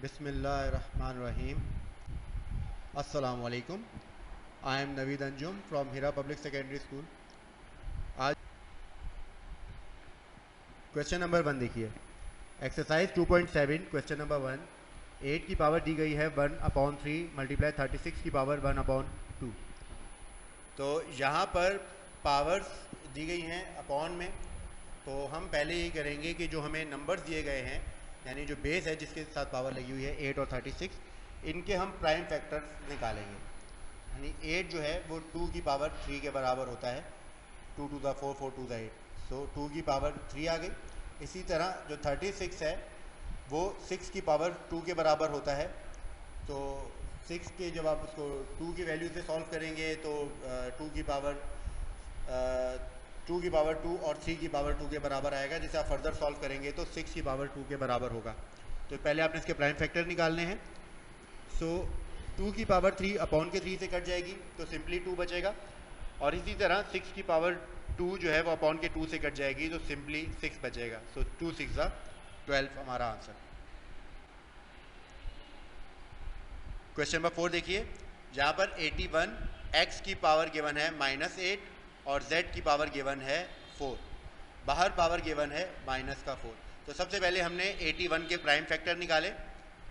बिस्मिल्लाहिर्रहमानिर्रहीम। अस्सलाम वालेकुम। I am Naveed Anjum from Hira public secondary school. आज क्वेश्चन नंबर 1 देखिए। Exercise 2.7 question number 1। 8 की पावर दी गई है 1/3 मल्टीप्लाई 36 की पावर 1/2। तो यहाँ पर पावर्स दी गई हैं अपॉन में। तो हम पहले ये करेंगे कि जो हमें नंबर्स दिए गए हैं, यानी जो बेस है जिसके साथ पावर लगी हुई है 8 और 36, इनके हम प्राइम फैक्टर्स निकालेंगे। यानी 8 जो है वो 2 की पावर 3 के बराबर होता है। 2 to the 4, 4 to the 8, सो 2 की पावर 3 आ गई। इसी तरह जो 36 है वो 6 की पावर 2 के बराबर होता है। तो 6 के जब आप उसको 2 की वैल्यू से सॉल्व करेंगे तो 2 की पावर 2 और 3 की पावर 2 के बराबर आएगा। जैसे आप फर्दर सॉल्व करेंगे तो 6 की पावर 2 के बराबर होगा। तो पहले आपने इसके प्राइम फैक्टर निकालने हैं। सो 2 की पावर 3 अपॉन के 3 से कट जाएगी तो सिंपली 2 बचेगा। और इसी तरह 6 की पावर 2 जो है वो अपॉन के 2 से कट जाएगी तो सिंपली 6 बचेगा। सो 2 6 12 हमारा आंसर। क्वेश्चन नंबर 4 देखिए, जहाँ पर 81 x की पावर गिवन है -8 और z की पावर गिवन है 4। बाहर पावर गिवन है -4। तो सबसे पहले हमने 81 के प्राइम फैक्टर निकाले।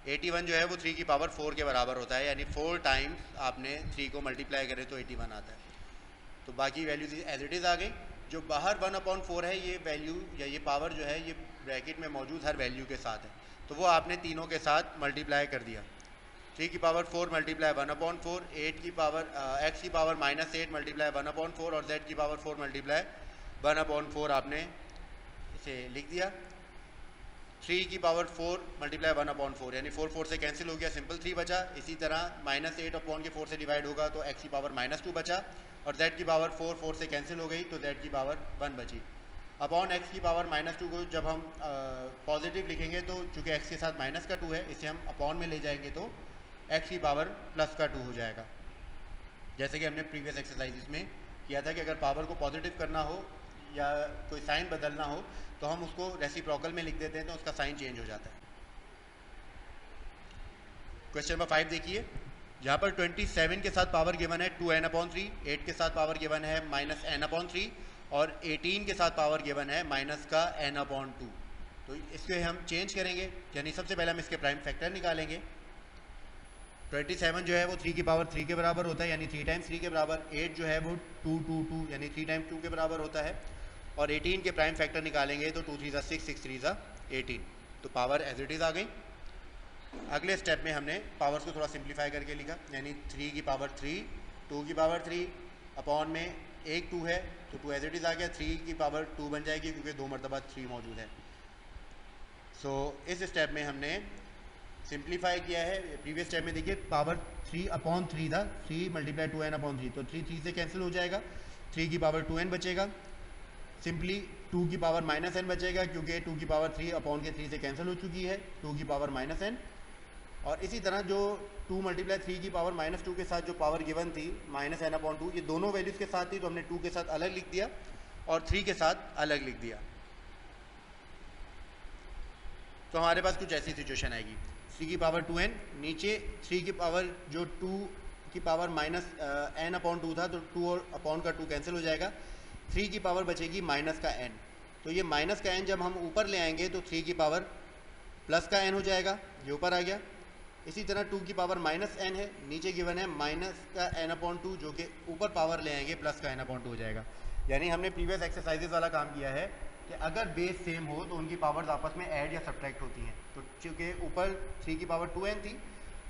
81 जो है वो 3 की पावर 4 के बराबर होता है, यानी 4 टाइम्स आपने 3 को मल्टीप्लाई करें तो 81 आता है। तो बाकी वैल्यूज एज इट इज़ आ गई। जो बाहर 1/4 है, ये वैल्यू या ये पावर जो है ये ब्रैकेट में मौजूद हर वैल्यू के साथ है, तो वो आपने तीनों के साथ मल्टीप्लाई कर दिया। 3 की पावर 4 मल्टीप्लाई 1/4, 8 की पावर x की पावर -8 मल्टीप्लाई 1/4 और z की पावर 4 मल्टीप्लाई 1/4 आपने इसे लिख दिया। 3 की पावर 4 मल्टीप्लाई 1/4, यानी 4 4 से कैंसिल हो गया, सिंपल 3 बचा। इसी तरह -8 अपॉन के 4 से डिवाइड होगा तो x की पावर -2 बचा और z की पावर 4 4 से कैंसिल हो गई तो z की पावर 1 बची। अपॉन x की पावर -2 को जब हम पॉजिटिव लिखेंगे तो चूँकि x के साथ माइनस का 2 है, इसे हम अपॉन में ले जाएंगे तो x की पावर +2 हो जाएगा। जैसे कि हमने प्रीवियस एक्सरसाइज में किया था कि अगर पावर को पॉजिटिव करना हो या कोई साइन बदलना हो तो हम उसको रेसिप्रोकल में लिख देते हैं तो उसका साइन चेंज हो जाता है। क्वेश्चन नंबर 5 देखिए, जहाँ पर 27 के साथ पावर गिवन है 2n/3, 8 के साथ पावर गिवन है -n/3 और 18 के साथ पावर गिवन है -n/2। तो इसके हम चेंज करेंगे, यानी सबसे पहले हम इसके प्राइम फैक्टर निकालेंगे। 27 जो है वो 3 की पावर 3 के बराबर होता है, यानी 3 टाइम्स 3 के बराबर। 8 जो है वो 2 2 2 यानी 3 टाइम्स 2 के बराबर होता है। और 18 के प्राइम फैक्टर निकालेंगे तो 2 3 6 6 3 18। तो पावर एज इट इज़ आ गई। अगले स्टेप में हमने पावर्स को थोड़ा सिंप्लीफाई करके लिखा, यानी 3 की पावर 3, 2 की पावर 3 अपॉन में एक 2 है तो 2 एज इट इज़ आ गया। 3 की पावर 2 बन जाएगी क्योंकि 2 मरतबा 3 मौजूद है। सो इस स्टेप में हमने सिंप्लीफाई किया है। प्रीवियस स्टेप में देखिए पावर 3/3 था, 3 मल्टीप्लाई 2n/3, तो 3 3 से कैंसिल हो जाएगा। 3 की पावर 2n बचेगा। सिंपली 2 की पावर -n बचेगा क्योंकि 2 की पावर 3 अपॉन के 3 से कैंसिल हो चुकी है, 2 की पावर -n। और इसी तरह जो 2 मल्टीप्लाई 3 की पावर -2 के साथ जो पावर गिवन थी -n/2, ये दोनों वैल्यूज़ के साथ थी तो हमने 2 के साथ अलग लिख दिया और 3 के साथ अलग लिख दिया। तो हमारे पास कुछ ऐसी सिचुएशन आएगी। 3 की पावर 2n, नीचे 3 की पावर जो 2 की पावर -n/2 था तो 2 और अपॉन का 2 कैंसिल हो जाएगा। 3 की पावर बचेगी माइनस का n, तो ये माइनस का n जब हम ऊपर ले आएंगे तो 3 की पावर प्लस का n हो जाएगा, ये ऊपर आ गया। इसी तरह 2 की पावर -n है, नीचे गिवन है माइनस का n/2 जो कि ऊपर पावर ले आएंगे प्लस का n/2 हो जाएगा। यानी हमने प्रीवियस एक्सरसाइजेस वाला काम किया है कि अगर बेस सेम हो तो उनकी पावर्स आपस में ऐड या सब्ट्रैक्ट होती हैं। तो चूँकि ऊपर 3 की पावर 2n थी,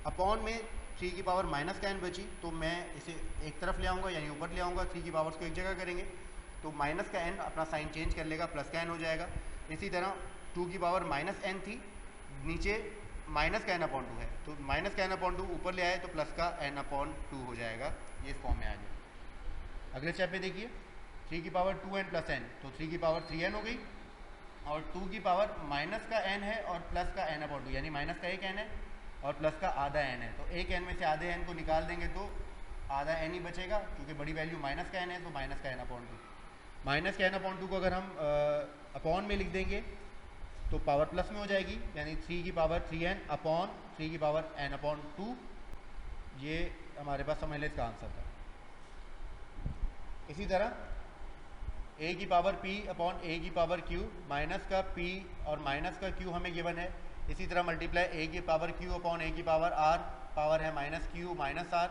अपॉन में 3 की पावर माइनस का n बची, तो मैं इसे एक तरफ ले आऊँगा, यानी ऊपर ले आऊँगा। 3 की पावर्स को एक जगह करेंगे तो माइनस का n अपना साइन चेंज कर लेगा, प्लस का n हो जाएगा। इसी तरह 2 की पावर -n थी, नीचे माइनस का n/2 है, तो माइनस का n/2 ऊपर ले आए तो प्लस का n/2 हो जाएगा। ये इस फॉर्म में आ गया। अगले स्टेप पे देखिए, 3 की पावर 2n प्लस n, तो 3 की पावर 3n हो गई और 2 की पावर माइनस का n है और प्लस का n/2, यानी माइनस का एक n है और प्लस का आधा n है। तो एक n में से आधे n को निकाल देंगे तो आधा n ही बचेगा, क्योंकि बड़ी वैल्यू माइनस का n है तो माइनस का n/2। माइनस का n/2 को अगर हम अपॉन में लिख देंगे तो पावर प्लस में हो जाएगी, यानी 3 की पावर 3n अपॉन 3 की पावर n अपॉन 2, ये हमारे पास समझ लें इसका आंसर था। इसी तरह a की पावर p अपॉन a की पावर q, माइनस का p और माइनस का q हमें गिवन है। इसी तरह मल्टीप्लाई a की पावर q अपॉन a की पावर r, पावर है माइनस q माइनस r,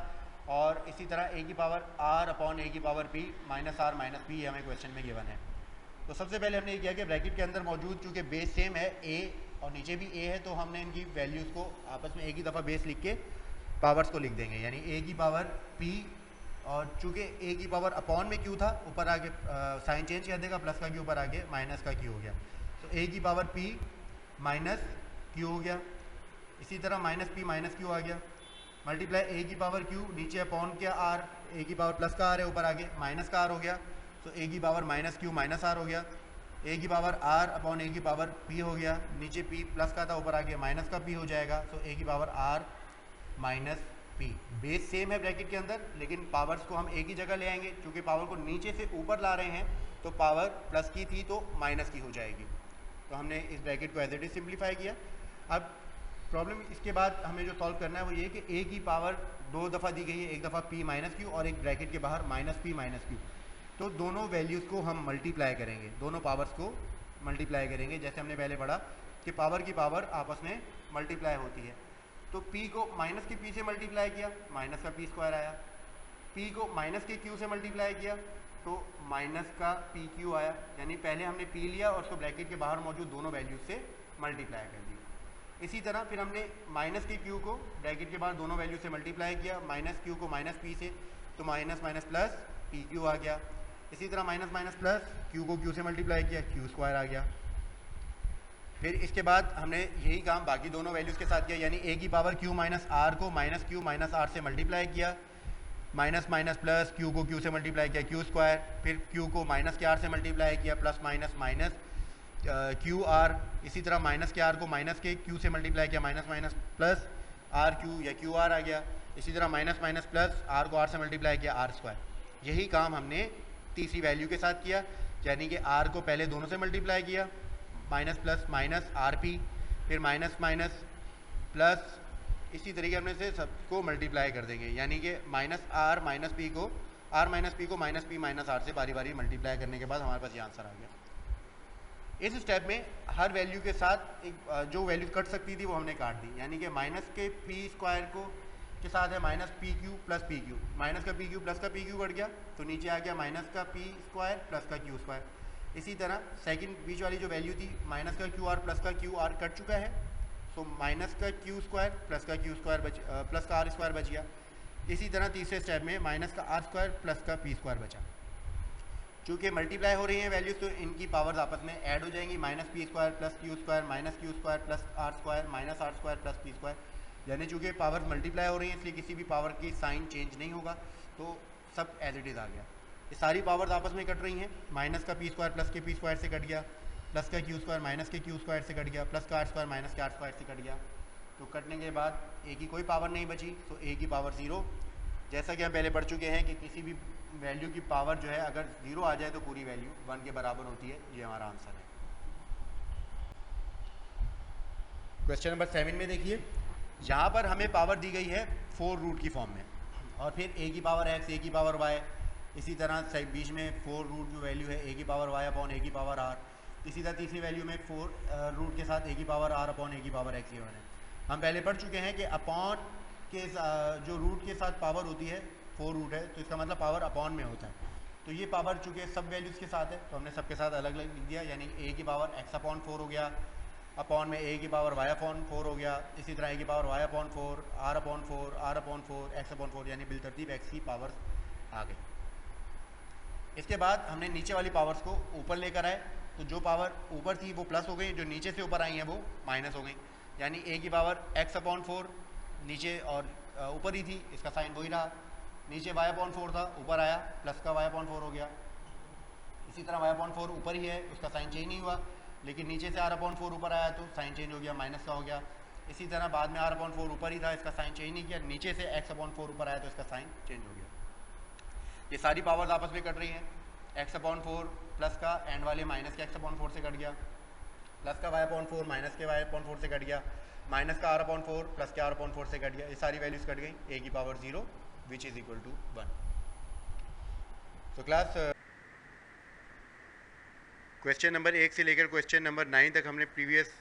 और इसी तरह a की पावर r अपॉन a की power p minus r minus p हमें क्वेश्चन में गिवन है। तो सबसे पहले हमने ये किया कि ब्रैकेट के अंदर मौजूद चूँकि बेस सेम है a और नीचे भी a है, तो हमने इनकी वैल्यूज़ को आपस में एक ही दफ़ा बेस लिख के पावर्स को लिख देंगे, यानी a की पावर p, और चूँकि a की पावर अपॉन में q था, ऊपर आके साइन चेंज कर देगा, प्लस का q ऊपर आके माइनस का q हो गया, तो a की पावर p माइनस q हो गया। इसी तरह माइनस p माइनस q आ गया, मल्टीप्लाई a की पावर q, नीचे अपॉन क्या r, a की पावर प्लस का r है, ऊपर आगे माइनस का r हो गया, तो a की power minus q minus r हो गया। a की पावर r अपॉन a की पावर p हो गया, नीचे p प्लस का था, ऊपर आगे माइनस का p हो जाएगा, तो a की power r minus p। Base same है ब्रैकेट के अंदर, लेकिन पावर्स को हम एक ही जगह ले आएंगे, क्योंकि पावर को नीचे से ऊपर ला रहे हैं, तो पावर प्लस की थी तो माइनस की हो जाएगी। तो हमने इस ब्रैकेट को एज इट इज सिंप्लीफाई किया। अब प्रॉब्लम इसके बाद हमें जो सॉल्व करना है वो ये कि a की पावर दो दफ़ा दी गई है, एक दफ़ा p माइनस क्यू और एक ब्रैकेट के बाहर माइनस p माइनस क्यू, तो दोनों वैल्यूज़ को हम मल्टीप्लाई करेंगे, दोनों पावर्स को मल्टीप्लाई करेंगे। जैसे हमने पहले पढ़ा कि पावर की पावर आपस में मल्टीप्लाई होती है, तो p को माइनस के p से मल्टीप्लाई किया, माइनस का p स्क्वायर आया, p को माइनस के q से मल्टीप्लाई किया तो माइनस का पी क्यू आया, यानी पहले हमने p लिया और उसको ब्रैकेट के बाहर मौजूद दोनों वैल्यूज से मल्टीप्लाई कर दिया। इसी तरह फिर हमने माइनस के q को ब्रैकेट के बाहर दोनों वैल्यू से मल्टीप्लाई किया, माइनस q को माइनस p से, तो minus minus plus P Q आ गया। इसी तरह माइनस माइनस प्लस q को q से मल्टीप्लाई किया, q स्क्वायर आ गया। फिर इसके बाद हमने यही काम बाकी दोनों वैल्यूज़ के साथ किया, यानी a की पावर q माइनस r को माइनस q माइनस r से मल्टीप्लाई किया, माइनस माइनस प्लस q को q से मल्टीप्लाई किया, q स्क्वायर, फिर q को माइनस के r से मल्टीप्लाई किया, plus minus minus Q R, इसी तरह माइनस के r को माइनस के q से मल्टीप्लाई किया, minus minus plus r q या क्यू आर आ गया। इसी तरह माइनस माइनस प्लस r को r से मल्टीप्लाई किया, r स्क्वायर। यही काम हमने तीसरी वैल्यू के साथ किया, यानी कि r को पहले दोनों से मल्टीप्लाई किया, minus plus minus R P, फिर माइनस माइनस प्लस, इसी तरीके हमने से सबको मल्टीप्लाई कर देंगे, यानी कि माइनस आर माइनस पी को माइनस पी माइनस आर से बारी बारी मल्टीप्लाई करने के बाद हमारे पास ये आंसर आ गया। इस स्टेप में हर वैल्यू के साथ एक जो वैल्यू कट सकती थी वो हमने काट दी, यानी कि माइनस के पी स्क्वायर को के साथ है minus P Q plus P Q, minus का पी क्यू प्लस का पी क्यू कट गया, तो नीचे आ गया माइनस का पी स्क्वायर प्लस का क्यू स्क्वायर। इसी तरह सेकंड बीच वाली जो वैल्यू थी माइनस का क्यू आर प्लस का क्यू आर कट चुका है, तो माइनस का क्यू स्क्वायर प्लस का क्यू स्क्वायर प्लस का आर स्क्वायर बच गया। इसी तरह तीसरे स्टेप में माइनस का आर स्क्वायर प्लस का पी स्क्वायर बचा। चूँकि मल्टीप्लाई हो रही हैं वैल्यूज़, तो इनकी पावर्स आपस में ऐड हो जाएंगी, minus p square plus q square minus q square plus r square minus r square plus p square, यानी चूँकि पावर्स मल्टीप्लाई हो रही हैं इसलिए किसी भी पावर की साइन चेंज नहीं होगा, तो सब एज इट इज़ आ गया। ये सारी पावर्स आपस में कट रही हैं, माइनस का पी स्क्वायर प्लस के पी स्क्वायर से कट गया, प्लस का क्यू स्क्वायर माइनस के क्यू स्क्वायर से कट गया, प्लस का आर स्क्वायर माइनस के आर स्क्वायर से कट गया। तो कटने के बाद ए की कोई पावर नहीं बची, तो ए की पावर ज़ीरो। जैसा कि हम पहले पढ़ चुके हैं कि किसी भी वैल्यू की पावर जो है अगर ज़ीरो आ जाए तो पूरी वैल्यू 1 के बराबर होती है। ये हमारा आंसर है। क्वेश्चन नंबर 7 में देखिए, यहाँ पर हमें पावर दी गई है 4 रूट की फॉर्म में, और फिर ए की पावर एक्स, ए की पावर वाई, इसी तरह बीच में 4 रूट जो वैल्यू है ए की पावर वाई अपॉन ए की पावर आर, इसी तरह तीसरी वैल्यू में 4 रूट के साथ ए की पावर आर अपॉन ए की पावर एक्स गिवन है। हम पहले पढ़ चुके हैं कि अपॉन के जो रूट के साथ पावर होती है 4 रूट है, तो इसका मतलब पावर अपॉन में होता है। तो ये पावर चूँकि सब वैल्यूज़ के साथ है तो हमने सबके साथ अलग अलग लिख दिया, यानी ए की पावर एक्स अपॉन 4 हो गया, अपॉन में ए की पावर वाई अपॉन 4 हो गया, इसी तरह ए की power y upon 4, r upon 4, r upon 4, x upon 4, यानी बिलतरतीब एक्स की पावर्स आ गई। इसके बाद हमने नीचे वाली पावर्स को ऊपर लेकर आए, तो जो पावर ऊपर थी वो प्लस हो गई, जो नीचे से ऊपर आई हैं वो माइनस हो गई, यानी ए की पावर एक्स अपॉन 4 नीचे और ऊपर ही थी, इसका साइन वही रहा। नीचे वाई अपॉन 4 था, ऊपर आया प्लस का वाई अपॉन 4 हो गया। इसी तरह वाई अपॉन 4 ऊपर ही है, उसका साइन चेंज नहीं हुआ, लेकिन नीचे से आर अपॉन 4 ऊपर आया तो साइन चेंज हो गया, माइनस का हो गया। इसी तरह बाद में आर अपॉन 4 ऊपर ही था, इसका साइन चेंज नहीं किया, नीचे से एक्स अपॉन 4 ऊपर आया तो इसका साइन चेंज हो गया। ये सारी पावर्स आपस में कट रही हैं, एक्स अपॉन 4 प्लस का एंड वाले माइनस के एक्स अपॉन 4 से कट गया, प्लस का y/4 माइनस के y/4 से कट गया, माइनस का r/4 प्लस के r/4 से कट गया, ये सारी वैल्यूज़ कट गई, a की power 0 which is equal to 1। तो क्लास क्वेश्चन नंबर 1 से लेकर क्वेश्चन नंबर 9 तक हमने प्रीवियस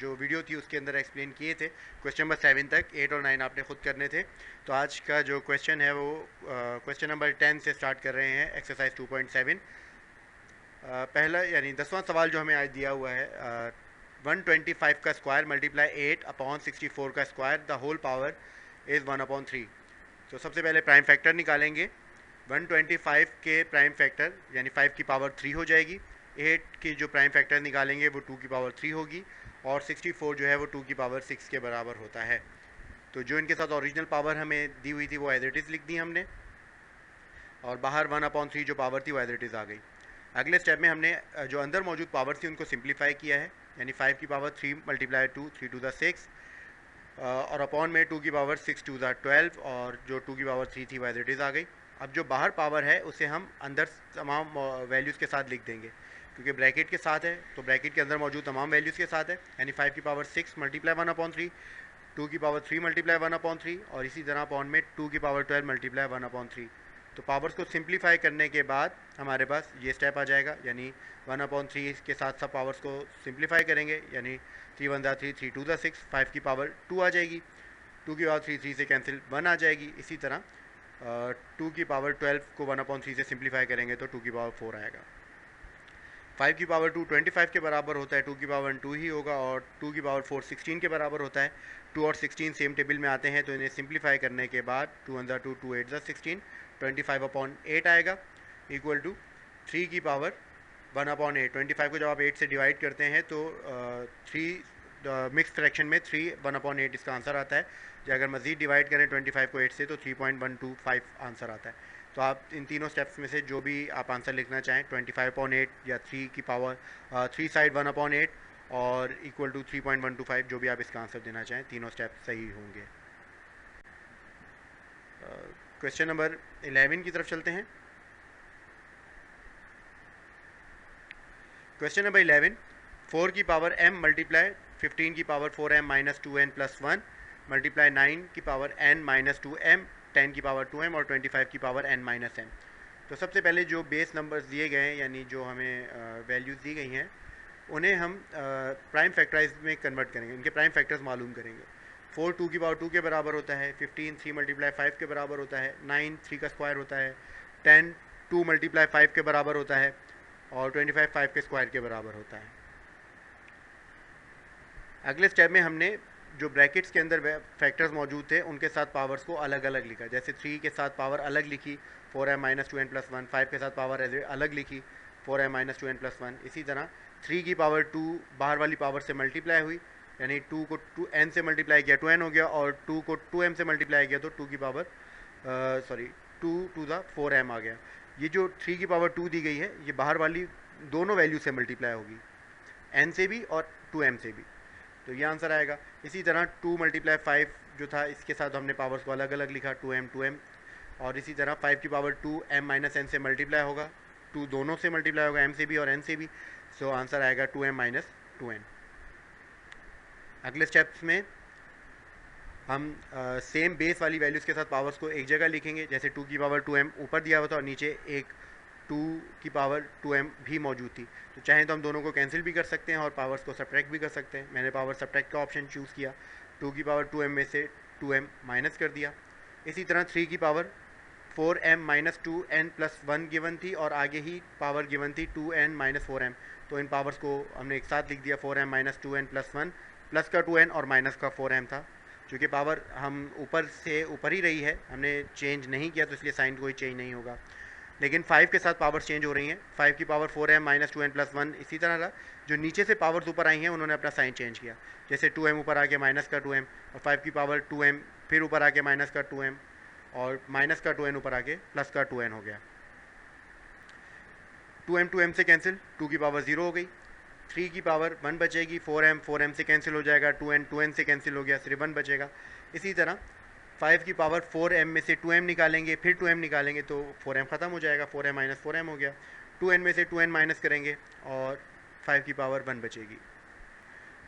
जो वीडियो थी उसके अंदर एक्सप्लेन किए थे। क्वेश्चन नंबर 7 तक, 8 और 9 आपने खुद करने थे। तो आज का जो क्वेश्चन है वो क्वेश्चन नंबर 10 से स्टार्ट कर रहे हैं, एक्सरसाइज 2.7। पहला यानी 10वां सवाल जो हमें आज दिया हुआ है, 125 का स्क्वायर मल्टीप्लाई 8/64 का square the whole power is 1/3। तो सबसे पहले प्राइम फैक्टर निकालेंगे। 125 के प्राइम फैक्टर यानी 5 की पावर 3 हो जाएगी, 8 की जो प्राइम फैक्टर निकालेंगे वो 2 की पावर 3 होगी, और 64 जो है वो 2 की पावर 6 के बराबर होता है। तो जो इनके साथ ओरिजिनल पावर हमें दी हुई थी वो एज इट इज़ लिख दी हमने, और बाहर 1/3 जो पावर थी वो एज इट इज़ आ गई। अगले स्टेप में हमने जो अंदर मौजूद पावर थी उनको सिंप्लीफाई किया है, यानी 5 की पावर 3 मल्टीप्लाई 2, 3 टू द 6, और अपॉन में 2 की पावर 6 टू द 12, और जो 2 की पावर 3 थी वो एज इट इज़ आ गई। अब जो बाहर पावर है उसे हम अंदर तमाम वैल्यूज़ के साथ लिख देंगे, क्योंकि ब्रैकेट के साथ है तो ब्रैकेट के अंदर मौजूद तमाम वैल्यूज़ के साथ है, यानी 5 की पावर 6 मल्टीप्लाई 1/3, 2 की पावर 3 मल्टीप्लाई 1/3, और इसी तरह अपॉन में 2 की पावर 12 मल्टीप्लाई 1/3। तो पावर्स को सिंप्लीफाई करने के बाद हमारे पास ये स्टेप आ जाएगा, यानी 1/3 के साथ सब पावर्स को सिंप्लीफाई करेंगे, यानी 3 1 3, 3 2 6, 5 की पावर 2 आ जाएगी, 2 की पावर 3 3 से कैंसिल 1 आ जाएगी। इसी तरह 2 की पावर 12 को 1/3 से सिंप्लीफाई करेंगे तो 2 की पावर 4 आएगा। 5 की पावर 2 25 के बराबर होता है, 2 की पावर 2 ही होगा, और 2 की पावर 4 16 के बराबर होता है। 2 और 16 सेम टेबल में आते हैं, तो इन्हें सिंप्लीफाई करने के बाद 2 1 2, 2 8 16, 25/8 आएगा, इक्वल टू 3 की पावर 1/8। 25 को जब आप 8 से डिवाइड करते हैं तो 3 मिक्स फ्रैक्शन में 3 1/8 इसका आंसर आता है। जो अगर मज़ीद डिवाइड करें 25 को 8 से तो 3.125 आंसर आता है। तो आप इन तीनों स्टेप्स में से जो भी आप आंसर लिखना चाहें, 25/8 या 3 की पावर 3 साइड 1/8 और इक्वल टू 3.125, जो भी आप इसका आंसर देना चाहें, तीनों स्टेप सही होंगे। क्वेश्चन नंबर 11 की तरफ चलते हैं। क्वेश्चन नंबर 11, 4 की पावर m मल्टीप्लाई 15 की power 4m minus 2n plus 1 multiply 9 की पावर n माइनस 2m, 10 की पावर 2m और 25 की पावर n माइनस m। तो सबसे पहले जो बेस नंबर्स दिए गए हैं, यानी जो हमें वैल्यूज़ दी गई हैं, उन्हें हम प्राइम फैक्टराइज में कन्वर्ट करेंगे, इनके प्राइम फैक्टर्स मालूम करेंगे। 4 2 की पावर 2 के बराबर होता है, 15 3 मल्टीप्लाई 5 के बराबर होता है, 9 3 का स्क्वायर होता है, 10 2 मल्टीप्लाई 5 के बराबर होता है, और 25 5 के स्क्वायर के बराबर होता है। अगले स्टेप में हमने जो ब्रैकेट्स के अंदर फैक्टर्स मौजूद थे उनके साथ पावर्स को अलग अलग लिखा, जैसे 3 के साथ पावर अलग लिखी 4m माइनस 2n प्लस 1, 5 के साथ पावर अलग लिखी 4m माइनस 2n प्लस 1। इसी तरह 3 की पावर 2 बाहर वाली पावर से मल्टीप्लाई हुई, यानी 2 को 2n से मल्टीप्लाई किया 2n हो गया, और 2 को 2m से मल्टीप्लाई किया तो 2 की पावर 2 टू द 4m आ गया। ये जो 3 की पावर 2 दी गई है ये बाहर वाली दोनों वैल्यू से मल्टीप्लाई होगी, n से भी और 2m से भी, तो ये आंसर आएगा। इसी तरह 2 मल्टीप्लाई 5 जो था इसके साथ हमने पावर्स को अलग अलग लिखा 2m, और इसी तरह 5 की पावर 2 m माइनस n से मल्टीप्लाई होगा, 2 दोनों से मल्टीप्लाई होगा, m से भी और n से भी, सो आंसर आएगा 2m माइनस 2n। अगले स्टेप्स में हम सेम बेस वाली वैल्यूज़ के साथ पावर्स को एक जगह लिखेंगे, जैसे 2 की पावर 2m ऊपर दिया हुआ था और नीचे एक 2 की पावर 2m भी मौजूद थी, तो चाहें तो हम दोनों को कैंसिल भी कर सकते हैं और पावर्स को सब्ट्रैक्ट भी कर सकते हैं। मैंने पावर सब्ट्रैक्ट का ऑप्शन चूज़ किया, 2 की पावर 2m में से 2m माइनस कर दिया। इसी तरह 3 की power 4m minus 2n plus 1 given थी, और आगे ही पावर गिवन थी 2n माइनस 4m, तो इन पावर्स को हमने एक साथ लिख दिया 4m minus 2n plus 1, plus का 2n और माइनस का 4m था। चूँकि पावर हम ऊपर से ऊपर ही रही है, हमने चेंज नहीं किया, तो इसलिए साइन कोई चेंज नहीं होगा। लेकिन 5 के साथ पावर्स चेंज हो रही हैं, 5 की power 4m minus 2n plus 1 इसी तरह रहा। जो नीचे से पावर्स ऊपर आई हैं उन्होंने अपना साइन चेंज किया, जैसे 2m ऊपर आके माइनस का 2m, और 5 की पावर 2m फिर ऊपर आके माइनस का 2m, और माइनस का 2n ऊपर आके प्लस का 2n हो गया। 2m 2m से कैंसिल, 2 की पावर 0 हो गई, 3 की पावर 1 बचेगी, 4m से कैंसिल हो जाएगा, 2n से कैंसिल हो गया, सिर्फ 1 बचेगा। इसी तरह 5 की पावर 4m में से 2m निकालेंगे, फिर 2m निकालेंगे तो 4m ख़त्म हो जाएगा, 4m माइनस 4m हो गया। 2n में से 2n माइनस करेंगे और 5 की पावर 1 बचेगी।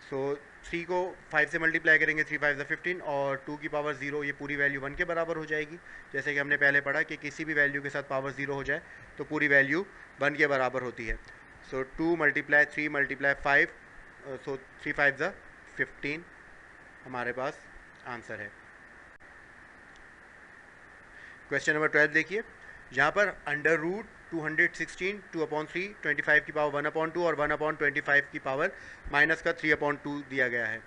सो 3 को 5 से मल्टीप्लाई करेंगे, 3 5 15, और 2 की पावर 0, ये पूरी वैल्यू 1 के बराबर हो जाएगी। जैसे कि हमने पहले पढ़ा कि किसी भी वैल्यू के साथ पावर 0 हो जाए तो पूरी वैल्यू 1 के बराबर होती है। सो 2 मल्टीप्लाई 3 मल्टीप्लाई 5, सो 3 5 15 हमारे पास आंसर है। क्वेश्चन नंबर 12 देखिए, यहाँ पर अंडर रूट 216 2/3 25 की पावर 1/2 और 1/25 की पावर माइनस का 3/2 दिया गया है।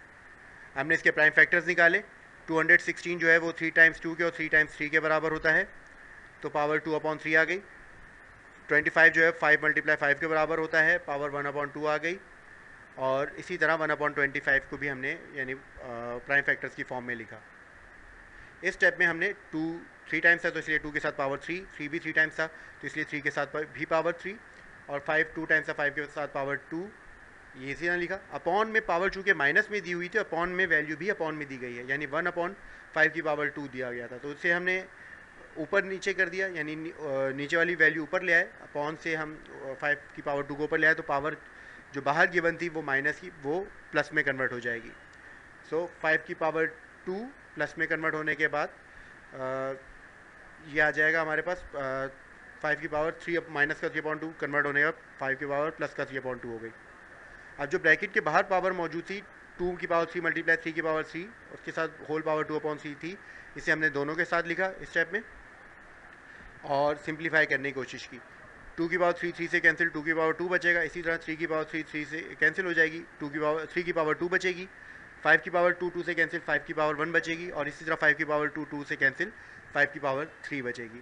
हमने इसके प्राइम फैक्टर्स निकाले। 216 जो है वो 3 टाइम्स 2 के और 3 टाइम्स 3 के बराबर होता है, तो पावर 2/3 आ गई। 25 जो है 5 मल्टीप्लाई 5 के बराबर होता है, पावर 1/2 आ गई। और इसी तरह 1/25 को भी हमने यानी प्राइम फैक्टर्स की फॉर्म में लिखा। इस स्टेप में हमने 3 टाइम्स था तो इसलिए 2 के साथ पावर 3, 3 भी 3 टाइम्स था तो इसलिए 3 के साथ भी पावर 3, और 5 2 टाइम्स था 5 के साथ पावर 2, ये इसी तरह लिखा। अपॉन में पावर चूँकि माइनस में दी हुई थी, अपॉन में वैल्यू भी अपॉन में दी गई है, यानी 1/5 की पावर 2 दिया गया था, तो उससे हमने ऊपर नीचे कर दिया, यानी नीचे वाली वैल्यू ऊपर ले आए, अपॉन से हम 5 की पावर 2 को ऊपर ले आए, तो पावर जो बाहर गिवन थी वो माइनस की वो प्लस में कन्वर्ट हो जाएगी। सो 5 की पावर 2 प्लस में कन्वर्ट होने के बाद ये आ जाएगा हमारे पास 5 की पावर 3 माइनस का 3/2 कन्वर्ट होने का 5 की पावर प्लस का 3/2 हो गई। अब जो ब्रैकेट के बाहर पावर मौजूद थी 2 की पावर 3 मल्टीप्लाई 3 की पावर 3, उसके साथ होल पावर 2/3 थी, इसे हमने दोनों के साथ लिखा इस स्टेप में और सिंप्लीफाई करने की कोशिश की। 2 की पावर 3 3 से कैंसिल, 2 की पावर 2 बचेगा। इसी तरह 3 की पावर 3 3 से कैंसिल हो जाएगी, 3 की पावर 2 बचेगी। 5 की पावर 2 2 से कैंसिल, 5 की पावर 1 बचेगी। और इसी तरह 5 की पावर 2 2 से कैंसिल, 5 की पावर 3 बचेगी।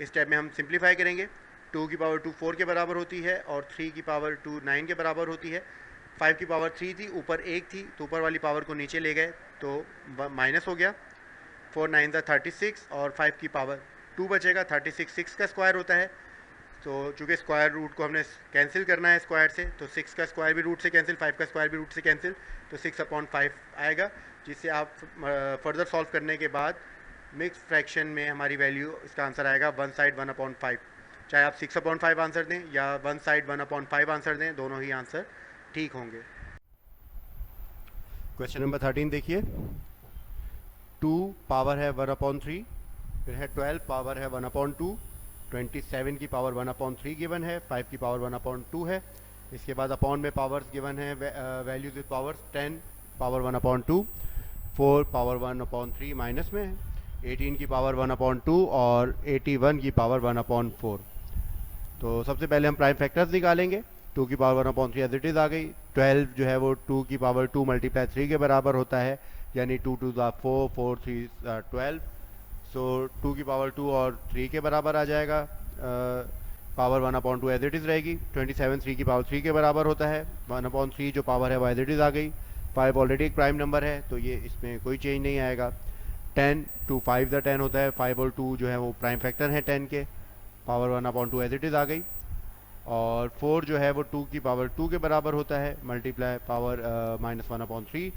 इस टाइप में हम सिंप्लीफाई करेंगे। 2 की पावर 2 4 के बराबर होती है और 3 की पावर 2 9 के बराबर होती है। 5 की पावर 3 थी, ऊपर 1 थी, तो ऊपर वाली पावर को नीचे ले गए तो माइनस हो गया। 4 9 36 और 5 की पावर 2 बचेगा। 36 6 का स्क्वायर होता है, तो चूँकि स्क्वायर रूट को हमने कैंसिल करना है स्क्वायर से, तो 6 का स्क्वायर भी रूट से कैंसिल, 5 का स्क्वायर भी रूट से कैंसिल, तो 6/5 आएगा, जिससे आप फर्दर सॉल्व करने के बाद मिक्स फ्रैक्शन में हमारी वैल्यू इसका आंसर आएगा 1 साइड 1/5। चाहे आप 6/5 आंसर दें या 1 साइड 1/5 आंसर दें, दोनों ही आंसर ठीक होंगे। क्वेश्चन नंबर 13 देखिए, 2 पावर है 1/3, फिर है 12 पावर है 1/2, 27 की पावर 1/3 गिवन है, 5 की पावर 1/2 है। इसके बाद अपॉन में पावर्स गिवन है, values with powers 10 power 1/2, 4 power 1/3 minus में है, 18 की पावर 1/2 और 81 की पावर 1/4। तो सबसे पहले हम प्राइम फैक्टर्स निकालेंगे। 2 की पावर 1/3 एज इट इज़ आ गई। 12 जो है वो 2 की पावर 2 मल्टीप्लाई 3 के बराबर होता है, यानी 2 2 4 4 3 12। सो 2 की पावर 2 और 3 के बराबर आ जाएगा, पावर 1/2 एज इट इज़ रहेगी। 27 3 की पावर 3 के बराबर होता है, 1/3 जो पावर है वो एज इट इज़ आ गई। 5 ऑलरेडी एक प्राइम नंबर है तो ये इसमें कोई चेंज नहीं आएगा। 10 2 5 10 होता है, 5 और 2 जो है वो प्राइम फैक्टर हैं 10 के, पावर 1/2 एज इट इज़ आ गई। और 4 जो है वो 2 की पावर 2 के बराबर होता है, मल्टीप्लाई पावर -1/3।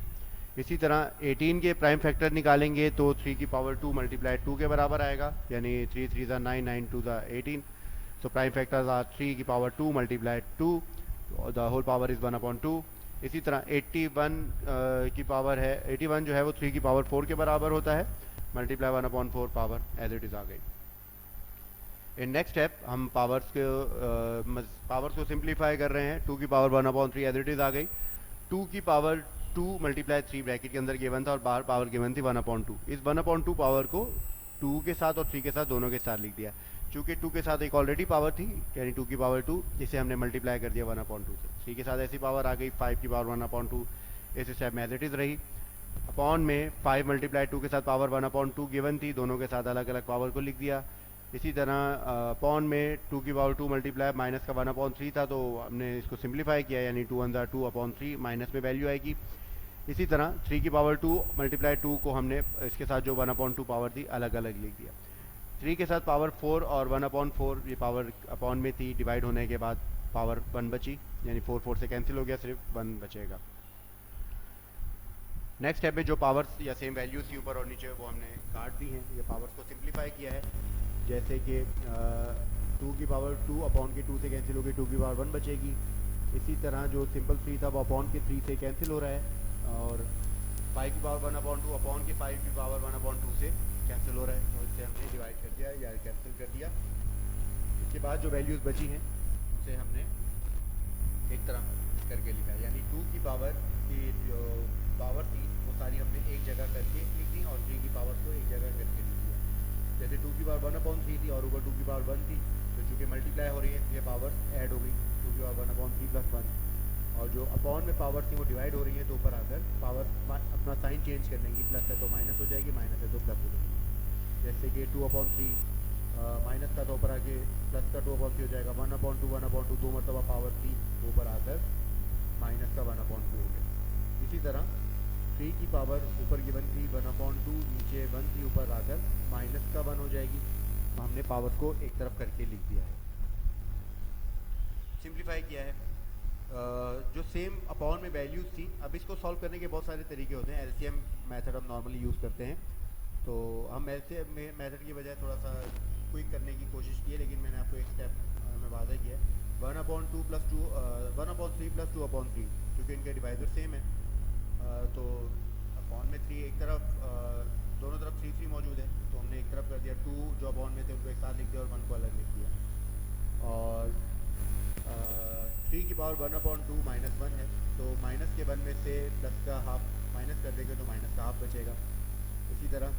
इसी तरह 18 के प्राइम फैक्टर निकालेंगे तो 3 की पावर 2 मल्टीप्लाई 2 के बराबर आएगा, यानी 3 3 9 9 2 18। सो प्राइम फैक्टर्स आर 3 की power 2 multiply 2, the whole power is 1/2। इसी तरह 81 की पावर है, 81 जो है वो 3 की पावर 4 के बराबर होता है, multiply 1/4 power as it is आ गई। इन नेक्स्ट स्टेप हम पावर्स को सिंप्लीफाई कर रहे हैं। 2 की पावर 1/3 एज इट इज़ आ गई। 2 की पावर 2 मल्टीप्लाई 3 ब्रैकेट के अंदर गिवन था और बाहर पावर गिवन थी 1/2। इस 1/2 पावर को 2 के साथ और 3 के साथ दोनों के साथ लिख दिया। चूँकि 2 के साथ एक ऑलरेडी पावर थी, यानी 2 की पावर 2, जिसे हमने मल्टीप्लाई कर दिया 1/2 से। 3 के साथ ऐसी पावर आ गई, 5 की पावर 1/2 इस स्टेप में एज इट इज़ रही। अपॉन में 5 मल्टीप्लाई 2 के साथ पावर 1/2 गिवन थी, दोनों के साथ अलग अलग पावर को लिख दिया। इसी तरह अपॉन में 2 की पावर 2 मल्टीप्लाई माइनस का 1/3 था, तो हमने इसको सिंप्लीफाई किया, यानी 2 1 2/3 माइनस में वैल्यू आएगी। इसी तरह 3 की पावर 2 मल्टीप्लाई 2 को हमने इसके साथ जो 1/2 पावर थी अलग अलग लिख दिया। 3 के साथ पावर 4 और 1/4 ये पावर अपॉन में थी, डिवाइड होने के बाद पावर 1 बची, यानी 4 4 से कैंसिल हो गया, सिर्फ 1 बचेगा। नेक्स्ट स्टेप में जो पावर्स या सेम वैल्यूज थी ऊपर और नीचे वो हमने काट दी हैं, ये पावर्स को सिंप्लीफाई किया है। जैसे कि 2 की पावर 2 अपॉन की 2 से कैंसिल होगी, 2 की पावर 1 बचेगी। इसी तरह जो सिंपल 3 था वो अपॉन के 3 से कैंसिल हो रहा है, और 5 की पावर 1/2 अपॉन के 5 की पावर 1/2 से कैंसिल हो रहा है, तो इससे हमने डिवाइड कर दिया या कैंसिल कर दिया। इसके बाद जो वैल्यूज़ बची हैं उसे हमने एक तरह करके लिखा है, यानी 2 की पावर की जो पावर थी वो सारी हमने एक जगह करके लिख दी और 3 की पावर को एक जगह करके लिख दिया। जैसे 2 की पावर 1/3 थी और ऊपर 2 की पावर 1 थी, तो चूँकि मल्टीप्लाई हो रही है ये पावर ऐड हो गई, 2 की पावर 1/3 + 1, और जो अपॉन में पावर थी वो डिवाइड हो रही है, तो ऊपर आकर पावर अपना साइन चेंज कर लेंगी, प्लस है तो माइनस हो जाएगी, माइनस है तो प्लस हो जाएगी। जैसे कि 2/3 माइनस का तो ऊपर आके प्लस का 2/3 हो जाएगा, 1/2 दो मरतबा पावर थी ऊपर आकर माइनस का 1/2 हो गया। इसी तरह 3 की पावर ऊपर गिवन थी 1/2, नीचे 1 थी ऊपर आकर माइनस का 1 हो जाएगी, तो हमने पावर को एक तरफ करके लिख दिया है, सिंप्लीफाई किया है। जो सेम अपॉन में वैल्यूज़ थी, अब इसको सॉल्व करने के बहुत सारे तरीके होते हैं। एलसीएम मेथड हम नॉर्मली यूज़ करते हैं, तो हम एलसीएम मेथड की बजाय थोड़ा सा क्विक करने की कोशिश की है, लेकिन मैंने आपको एक स्टेप में वादा किया है। 1/2 + 2 1/3 + 2/3, क्योंकि इनके डिवाइजर सेम है, तो अपॉन में 3 एक तरफ दोनों तरफ 3 मौजूद है, तो हमने एक तरफ कर दिया, 2 जो अपॉन में थे उनको एक साथ लिख दिया और 1 को अलग लिख दिया। और 3 की पावर 1/2 -1 है, तो माइनस के 1 में से प्लस का हाफ माइनस कर देंगे तो माइनस का हाफ बचेगा। इसी तरह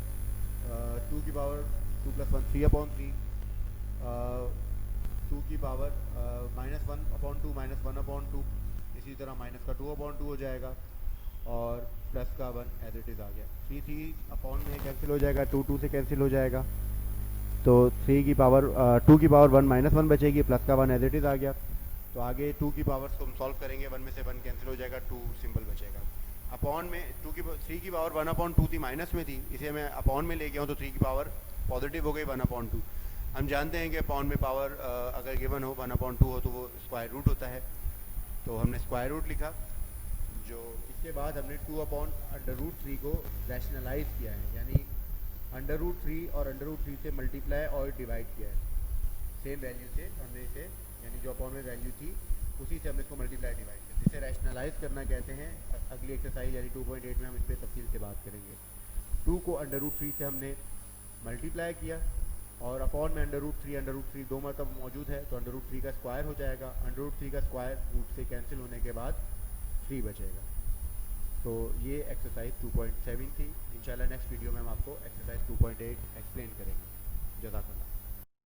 2 की पावर 2 + 1 3/3, 2 की पावर -1/2 -1/2, इसी तरह माइनस का 2/2 हो जाएगा और प्लस का 1 एज इट इज़ आ गया। 3 अपॉन में कैंसिल हो जाएगा, 2 से कैंसिल हो जाएगा, तो 2 की पावर 1 -1 बचेगी, प्लस का 1 एज इट इज़ आ गया। तो आगे 2 की पावर्स को हम सॉल्व करेंगे, 1 में से 1 कैंसिल हो जाएगा, 2 सिंपल बचेगा। अपॉन में 3 की पावर 1/2 थी, माइनस में थी, इसे मैं अपॉन में ले गया हूँ, तो 3 की पावर पॉजिटिव हो गई 1/2। हम जानते हैं कि अपॉन में पावर अगर गिवन हो 1/2 हो तो वो स्क्वायर रूट होता है, तो हमने स्क्वायर रूट लिखा। जो इसके बाद हमने 2/√3 को रैशनलाइज किया है, यानी √3 और √3 से मल्टीप्लाई और डिवाइड किया है, सेम वैल्यू से हमने इसे, यानी जो अपॉन में वैल्यू थी उसी से हमने इसको मल्टीप्लाई डिवाइड किया, जिसे रैशनलाइज करना कहते हैं। अगली एक्सरसाइज यानी 2.8 में हम इस पर तफसील से बात करेंगे। 2 को √3 से हमने मल्टीप्लाई किया और अपॉन में √3 दो मतलब मौजूद है, तो √3 का स्क्वायर हो जाएगा, √3 का स्क्वायर रूट से कैंसिल होने के बाद 3 बचेगा। तो ये एक्सरसाइज 2.7 थी। इंशाल्लाह नेक्स्ट वीडियो में हम आपको एक्सरसाइज 2.8 एक्सप्लेन करेंगे। जज़ाकल्लाह।